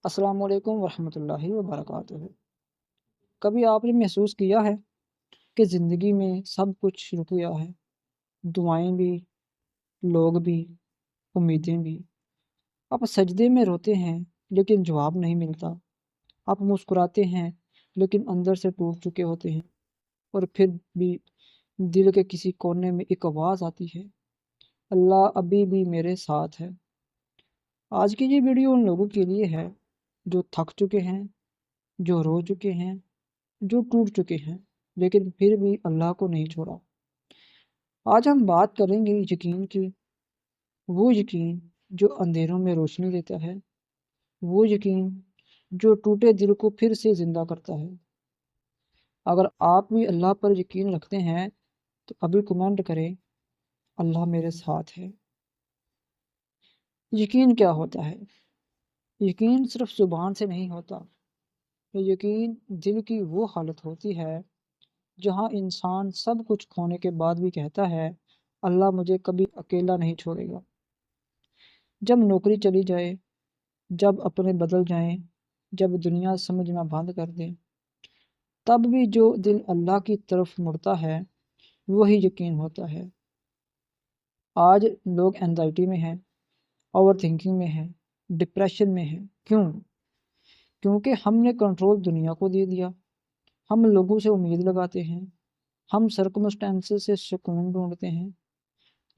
السلام علیکم ورحمۃ اللہ وبرکاتہ۔ کبھی آپ نے محسوس کیا ہے کہ زندگی میں سب کچھ رک گیا ہے؟ دعائیں بھی، لوگ بھی، امیدیں بھی۔ آپ سجدے میں روتے ہیں لیکن جواب نہیں ملتا۔ آپ مسکراتے ہیں لیکن اندر سے ٹوٹ چکے ہوتے ہیں، اور پھر بھی دل کے کسی کونے میں ایک آواز آتی ہے، اللہ ابھی بھی میرے ساتھ ہے۔ آج کی یہ ویڈیو ان لوگوں کے لیے ہے جو تھک چکے ہیں، جو رو چکے ہیں، جو ٹوٹ چکے ہیں، لیکن پھر بھی اللہ کو نہیں چھوڑا۔ آج ہم بات کریں گے یقین کی، وہ یقین جو اندھیروں میں روشنی دیتا ہے، وہ یقین جو ٹوٹے دل کو پھر سے زندہ کرتا ہے۔ اگر آپ بھی اللہ پر یقین رکھتے ہیں تو ابھی کمنٹ کریں، اللہ میرے ساتھ ہے۔ یقین کیا ہوتا ہے؟ یقین صرف زبان سے نہیں ہوتا۔ یقین دل کی وہ حالت ہوتی ہے جہاں انسان سب کچھ کھونے کے بعد بھی کہتا ہے، اللہ مجھے کبھی اکیلا نہیں چھوڑے گا۔ جب نوکری چلی جائے، جب اپنے بدل جائیں، جب دنیا سمجھنا بند کر دے، تب بھی جو دل اللہ کی طرف مڑتا ہے وہی یقین ہوتا ہے۔ آج لوگ اینزائٹی میں ہیں، اوور تھنکنگ میں ہیں، ڈپریشن میں ہیں۔ کیوں؟ کیونکہ ہم نے کنٹرول دنیا کو دے دیا۔ ہم لوگوں سے امید لگاتے ہیں، ہم سرکمسٹانسز سے سکون ڈھونڈتے ہیں،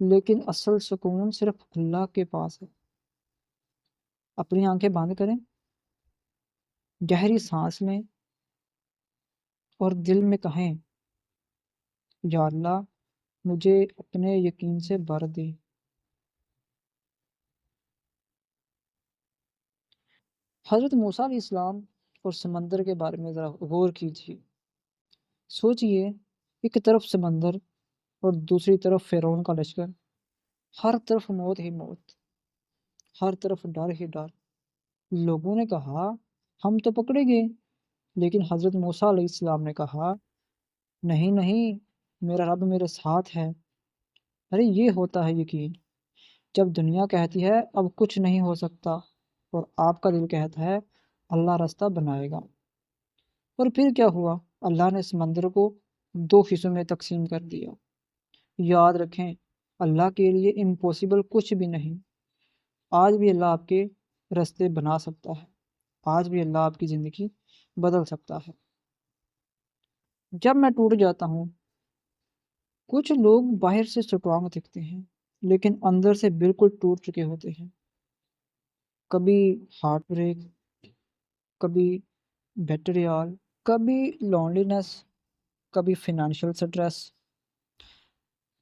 لیکن اصل سکون صرف اللہ کے پاس ہے۔ اپنی آنکھیں بند کریں، گہری سانس لیں اور دل میں کہیں، یا اللہ مجھے اپنے یقین سے بھر دے۔ حضرت موسیٰ علیہ السلام اور سمندر کے بارے میں ذرا غور کیجیے۔ سوچئے، ایک طرف سمندر اور دوسری طرف فرعون کا لشکر، ہر طرف موت ہی موت، ہر طرف ڈر ہی ڈر۔ لوگوں نے کہا ہم تو پکڑے گئے، لیکن حضرت موسیٰ علیہ السلام نے کہا نہیں نہیں، میرا رب میرے ساتھ ہے۔ ارے یہ ہوتا ہے یقین، جب دنیا کہتی ہے اب کچھ نہیں ہو سکتا اور آپ کا دل کہتا ہے اللہ راستہ بنائے گا۔ اور پھر کیا ہوا؟ اللہ نے سمندر کو دو حصوں میں تقسیم کر دیا۔ یاد رکھیں، اللہ کے لیے امپوسیبل کچھ بھی نہیں۔ آج بھی اللہ آپ کے راستے بنا سکتا ہے، آج بھی اللہ آپ کی زندگی بدل سکتا ہے۔ جب میں ٹوٹ جاتا ہوں، کچھ لوگ باہر سے سٹرانگ دکھتے ہیں لیکن اندر سے بالکل ٹوٹ چکے ہوتے ہیں۔ کبھی ہارٹ بریک، کبھی بیٹریال، کبھی لونلینس، کبھی فائنینشیل سٹریس،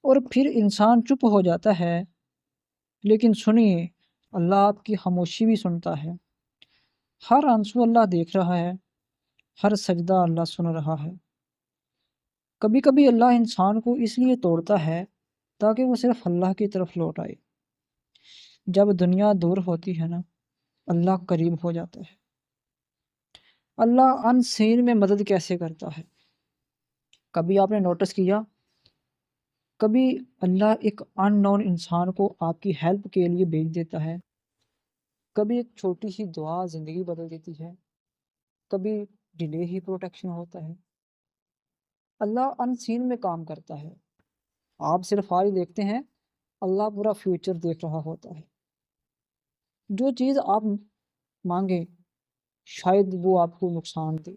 اور پھر انسان چپ ہو جاتا ہے۔ لیکن سنیے، اللہ آپ کی خاموشی بھی سنتا ہے۔ ہر آنسو اللہ دیکھ رہا ہے، ہر سجدہ اللہ سن رہا ہے۔ کبھی کبھی اللہ انسان کو اس لیے توڑتا ہے تاکہ وہ صرف اللہ کی طرف لوٹ آئے۔ جب دنیا دور ہوتی ہے نا، اللہ قریب ہو جاتا ہے۔ اللہ ان سین میں مدد کیسے کرتا ہے؟ کبھی آپ نے نوٹس کیا؟ کبھی اللہ ایک ان نون انسان کو آپ کی ہیلپ کے لیے بھیج دیتا ہے، کبھی ایک چھوٹی سی دعا زندگی بدل دیتی ہے، کبھی ڈیلے ہی پروٹیکشن ہوتا ہے۔ اللہ ان سین میں کام کرتا ہے، آپ صرف آج دیکھتے ہیں، اللہ پورا فیوچر دیکھ رہا ہوتا ہے۔ جو چیز آپ مانگیں شاید وہ آپ کو نقصان دے،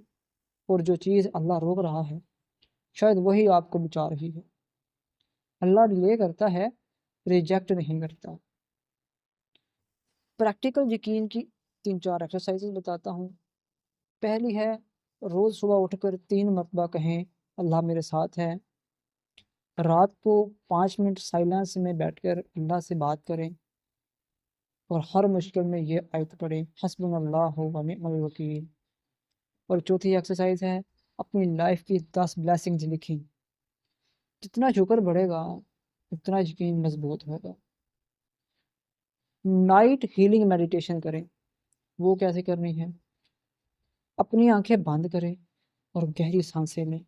اور جو چیز اللہ روک رہا ہے شاید وہی آپ کو بچا رہی ہے۔ اللہ ڈیلے کرتا ہے، ریجیکٹ نہیں کرتا۔ پریکٹیکل یقین کی 3-4 ایکسرسائزز بتاتا ہوں۔ پہلی ہے، روز صبح اٹھ کر 3 مرتبہ کہیں اللہ میرے ساتھ ہے۔ رات کو 5 منٹ سائلنس میں بیٹھ کر اللہ سے بات کریں، اور ہر مشکل میں یہ آیت پڑھیں، حسبنا اللہ و نعم الوکیل۔ اور چوتھی ایکسرسائز ہے، اپنی لائف کی 10 بلیسنگز لکھیں۔ جتنا شکر بڑھے گا اتنا یقین مضبوط ہوگا۔ نائٹ ہیلنگ میڈیٹیشن کریں۔ وہ کیسے کرنی ہے؟ اپنی آنکھیں بند کریں اور گہری سانسیں لیں۔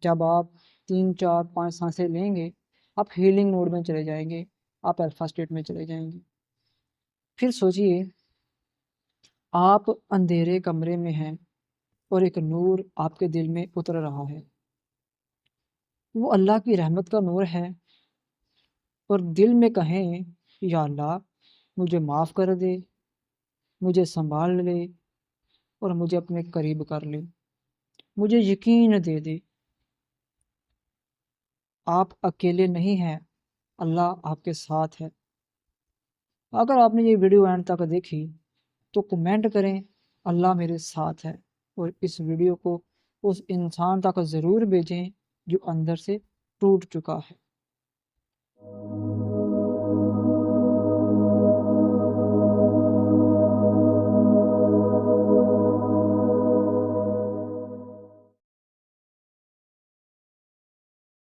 جب آپ 3 4 5 سانسیں لیں گے، آپ ہیلنگ موڈ میں چلے جائیں گے، آپ الفا اسٹیٹ میں چلے جائیں گے۔ پھر سوچئے، آپ اندھیرے کمرے میں ہیں اور ایک نور آپ کے دل میں اتر رہا ہے، وہ اللہ کی رحمت کا نور ہے، اور دل میں کہیں یا اللہ مجھے معاف کر دے، مجھے سنبھال لے اور مجھے اپنے قریب کر لے، مجھے یقین دے دے آپ اکیلے نہیں ہیں، اللہ آپ کے ساتھ ہے۔ اگر آپ نے یہ ویڈیو اینڈ تک دیکھی تو کمنٹ کریں اللہ میرے ساتھ ہے، اور اس ویڈیو کو اس انسان تک ضرور بھیجیں جو اندر سے ٹوٹ چکا ہے۔